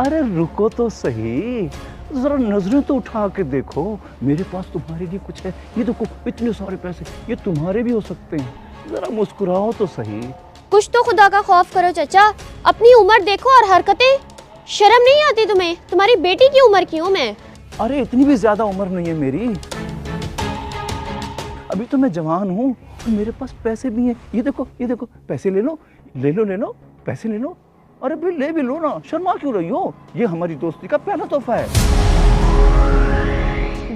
अरे रुको तो सही, जरा नजरें तो उठा के देखो। मेरे पास तुम्हारे लिए कुछ है। ये देखो इतने सारे पैसे, ये तुम्हारे भी हो सकते हैं। जरा मुस्कुराओ तो सही। कुछ तो खुदा का खौफ करो चाचा, अपनी उम्र देखो और हरकतें। शर्म नहीं आती तुम्हें? तुम्हारी बेटी की उम्र की हूँ मैं। अरे इतनी भी ज्यादा उम्र नहीं है मेरी, अभी तो मैं जवान हूँ और मेरे पास पैसे भी हैं। ये देखो पैसे ले लो, ले लो ले लो, पैसे ले लो। अरे भाई ले भी लो ना, शर्मा क्यों रही हो? ये हमारी दोस्ती का पहला तोहफा है।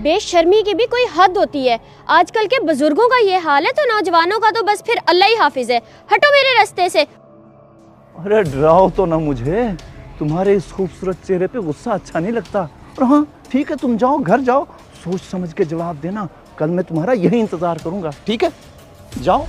बेशर्मी की भी कोई हद होती है। आजकल के बुजुर्गों का ये हाल है तो नौजवानों का तो बस फिर अल्लाह ही हाफिज है। हटो मेरे रास्ते से। अरे डराओ तो ना मुझे, तुम्हारे इस खूबसूरत चेहरे पे गुस्सा अच्छा नहीं लगता। और हाँ ठीक है, तुम जाओ, घर जाओ, सोच समझ के जवाब देना। कल मैं तुम्हारा यही इंतजार करूंगा, ठीक है? जाओ।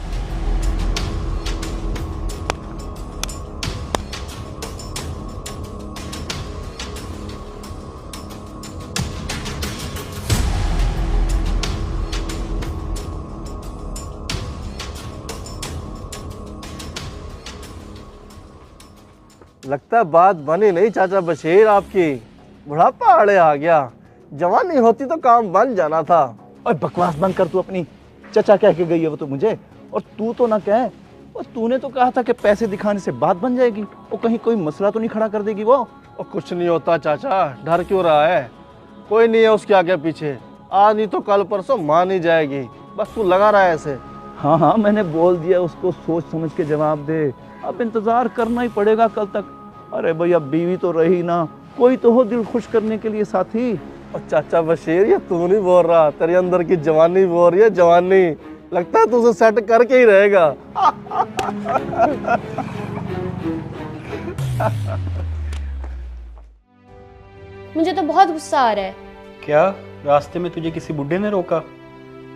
लगता है बात बनी नहीं चाचा बशीर आपकी। बुढ़ापा आड़े आ गया, जवानी होती तो काम बन जाना था। और बकवास बंद कर, तू अपनी चचा कह के गई है वो तो मुझे, और तू तो ना कह। और तूने तो कहा था कि पैसे दिखाने से बात बन जाएगी, वो कहीं कोई मसला तो नहीं खड़ा कर देगी वो? और कुछ नहीं होता चाचा, डर क्यों रहा है? कोई नहीं है उसके आगे पीछे, आज नहीं तो कल परसों मान ही जाएगी। बस तू लगा रहा है ऐसे। हाँ हाँ मैंने बोल दिया उसको, सोच समझ के जवाब दे। अब इंतजार करना ही पड़ेगा कल तक। अरे भाई अब बीवी तो रही ना, कोई तो हो दिल खुश करने के लिए साथी। और चाचा बशीर ये तू नहीं बोल रहा, तेरे अंदर की जवानी बोल रही है, जवानी। लगता है तू उसे सेट करके ही रहेगा। मुझे तो बहुत गुस्सा आ रहा है। क्या रास्ते में तुझे किसी बुड्ढे ने रोका,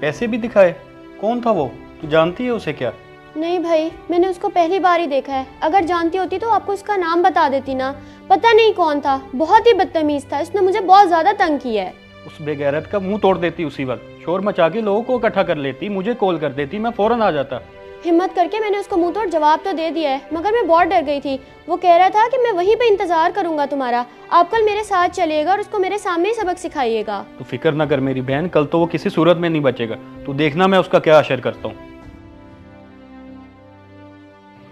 पैसे भी दिखाए? कौन था वो, तू जानती है उसे क्या? नहीं भाई, मैंने उसको पहली बार ही देखा है। अगर जानती होती तो आपको उसका नाम बता देती ना। पता नहीं कौन था, बहुत ही बदतमीज था। उसने मुझे बहुत ज्यादा तंग किया है। उस बेगैरत का मुंह तोड़ देती उसी वक्त, शोर मचा के लोगों को इकट्ठा कर लेती, मुझे कॉल कर देती, मैं फौरन आ जाता। हिम्मत करके मैंने उसको मुंह तोड़ जवाब तो दे दिया है, मगर मैं बहुत डर गई थी। वो कह रहा था कि मैं वहीं पे इंतजार करूंगा तुम्हारा, आप कल मेरे साथ चलिएगा और उसको मेरे सामने ही सबक सिखाइएगा। तू फिक्र ना कर मेरी बहन, कल तो वो किसी सूरत में नहीं बचेगा। तू देखना मैं उसका क्या असर करता हूँ।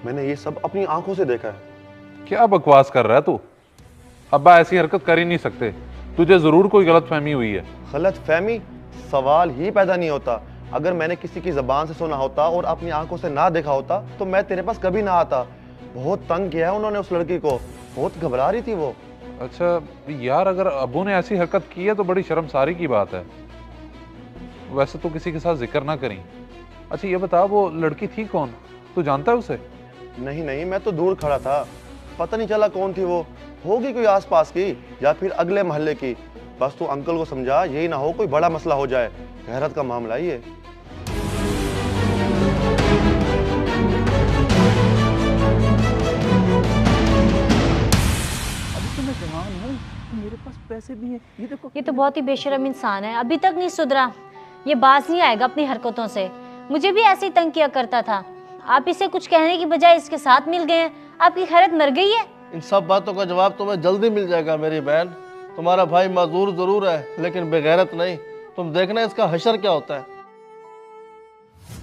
मैंने ये सब अपनी आंखों से देखा है। क्या बकवास कर रहा है तू? अब्बा ऐसी हरकत कर ही नहीं सकते, तुझे जरूर कोई गलतफहमी हुई है। गलतफहमी? सवाल ही पैदा नहीं होता। अगर मैंने किसी की जबान से सुना होता और अपनी आंखों से ना देखा होता तो मैं तेरे पास कभी ना आता। बहुत तंग किया है उन्होंने उस लड़की को, बहुत घबरा रही थी वो। अच्छा यार, अगर अब्बू ने ऐसी हरकत की है तो बड़ी शर्मसारी की बात है। वैसे तो किसी के साथ जिक्र ना करी। अच्छा ये बता, वो लड़की थी कौन, तू जानता है उसे? नहीं नहीं, मैं तो दूर खड़ा था, पता नहीं चला कौन थी वो। होगी कोई आसपास की या फिर अगले मोहल्ले की। बस तू अंकल को समझा, यही ना हो कोई बड़ा मसला हो जाए। गैरत का मामला ही है। अभी तो मैं जवान हूँ, मेरे पास पैसे भी हैं। ये देखो, ये तो बहुत ही बेशर्म इंसान है, अभी तक नहीं सुधरा। ये बाज नहीं आएगा अपनी हरकतों से। मुझे भी ऐसे ही तंग किया करता था। आप इसे कुछ कहने की बजाय इसके साथ मिल गए हैं। आपकी खैरत मर गई है। इन सब बातों का जवाब तुम्हें जल्दी मिल जाएगा मेरी बहन। तुम्हारा भाई माजूर जरूर है लेकिन बेगैरत नहीं। तुम देखना इसका हशर क्या होता है।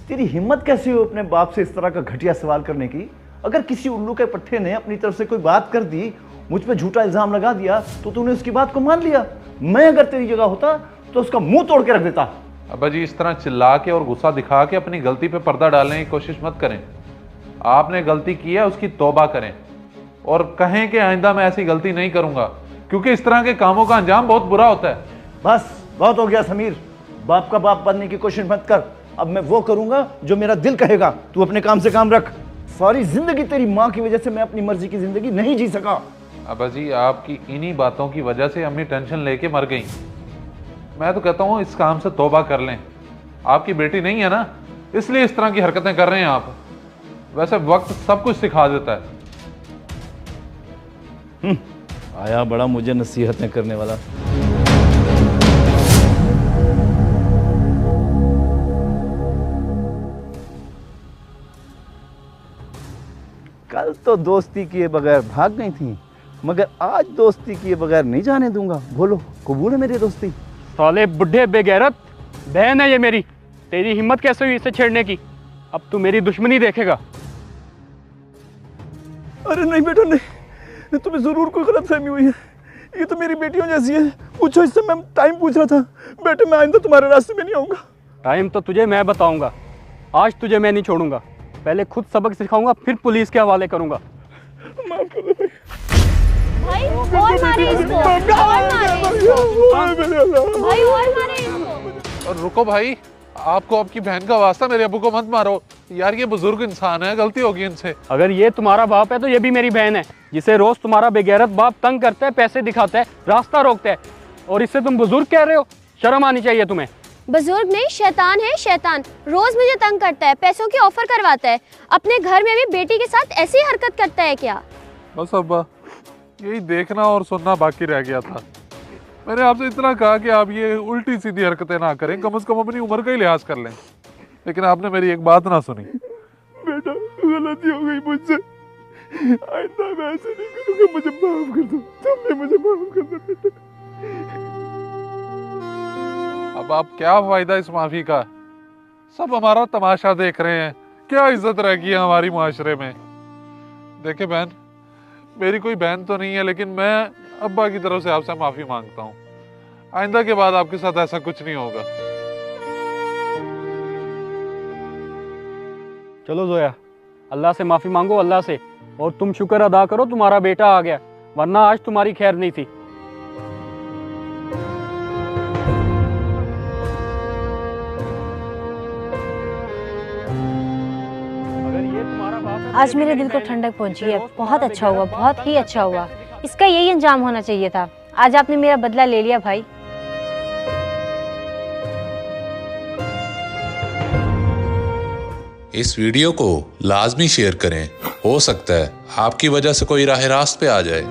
तेरी हिम्मत कैसी हो अपने बाप से इस तरह का घटिया सवाल करने की? अगर किसी उल्लू के पट्टे ने अपनी तरफ से कोई बात कर दी, मुझ पे झूठा इल्जाम लगा दिया, तो तूने उसकी बात को मान लिया। मैं अगर तेरी जगह होता तो उसका मुंह तोड़ के रख देता। अब्बा जी इस तरह चिल्ला के और गुस्सा दिखा के अपनी गलती पे पर्दा डालने की कोशिश मत करें। आपने गलती की है, उसकी तौबा करें और कहें कि आइंदा मैं ऐसी गलती नहीं करूंगा, क्योंकि इस तरह के कामों का अंजाम बहुत बुरा होता है। बस बहुत हो गया समीर, बाप का बाप बनने की कोशिश मत कर। अब मैं वो करूंगा जो मेरा दिल कहेगा। तू अपने काम से काम रख। सारी जिंदगी तेरी माँ की वजह से मैं अपनी मर्जी की जिंदगी नहीं जी सका। अब्बा जी आपकी इन्हीं बातों की वजह से अम्मी टेंशन लेके मर गई। मैं तो कहता हूँ इस काम से तौबा कर लें। आपकी बेटी नहीं है ना, इसलिए इस तरह की हरकतें कर रहे हैं आप। वैसे वक्त सब कुछ सिखा देता है। आया बड़ा मुझे नसीहतें करने वाला। कल तो दोस्ती किए बगैर भाग गई थी, मगर आज दोस्ती किए बगैर नहीं जाने दूंगा। बोलो, कबूल है मेरी दोस्ती? साले बुढ़े बेगैरत, बहन है ये मेरी, तेरी हिम्मत कैसे हुई इसे छेड़ने की? अब तू मेरी दुश्मनी देखेगा। अरे नहीं बेटा नहीं, तुम्हें जरूर कोई गलतफहमी हुई है। ये तो मेरी बेटियों जैसी है। पूछो इससे, मैं टाइम पूछ रहा था। बेटे मैं आइंदा तुम्हारे रास्ते में नहीं आऊंगा। टाइम तो तुझे मैं बताऊंगा। आज तुझे मैं नहीं छोड़ूंगा। पहले खुद सबक सिखाऊंगा, फिर पुलिस के हवाले करूंगा। माफ कर दो भाई और मारे इसको, और मारे इसको। भाई और मारे इसको। और रुको भाई, आपको आपकी बहन का वास्ता, मेरे अबू को मत मारो यार। ये बुजुर्ग इंसान है, गलती होगी इनसे। अगर ये तुम्हारा बाप है तो ये भी मेरी बहन है, जिसे रोज तुम्हारा बेगैरत बाप तंग करता है, पैसे दिखाता है, रास्ता रोकता है, और इससे तुम बुजुर्ग कह रहे हो? शर्म आनी चाहिए तुम्हें। बुजुर्ग नहीं, शैतान है शैतान। रोज मुझे तंग करता है, पैसों की ऑफर करवाता है। अपने घर में भी बेटी के साथ ऐसी हरकत करता है क्या? बस अब्बा, यही देखना और सुनना बाकी रह गया था। मैंने आपसे इतना कहा कि आप ये उल्टी सीधी हरकतें ना करें, कम से कम अपनी उम्र का ही लिहाज कर लें, लेकिन आपने मेरी एक बात ना सुनी। बेटा गलती हो गई मुझसे, आइंदा मैं ऐसे नहीं करूंगा। मुझे माफ कर दो, तुमने मुझे माफ कर दो बेटा। अब आप क्या फायदा इस माफी का? सब हमारा तमाशा देख रहे हैं। क्या इज्जत रह गई है हमारी मुआशरे में? देखे बहन, मेरी कोई बहन तो नहीं है, लेकिन मैं अब्बा की तरफ से आपसे माफी मांगता हूँ। आइंदा के बाद आपके साथ ऐसा कुछ नहीं होगा। चलो जोया, अल्लाह से माफी मांगो, अल्लाह से, और तुम शुक्र अदा करो तुम्हारा बेटा आ गया, वरना आज तुम्हारी खैर नहीं थी। आज मेरे दिल को ठंडक पहुंची है। बहुत अच्छा हुआ, बहुत ही अच्छा हुआ। इसका यही अंजाम होना चाहिए था। आज आपने मेरा बदला ले लिया भाई। इस वीडियो को लाजमी शेयर करें। हो सकता है आपकी वजह से कोई राह रास्त पे आ जाए।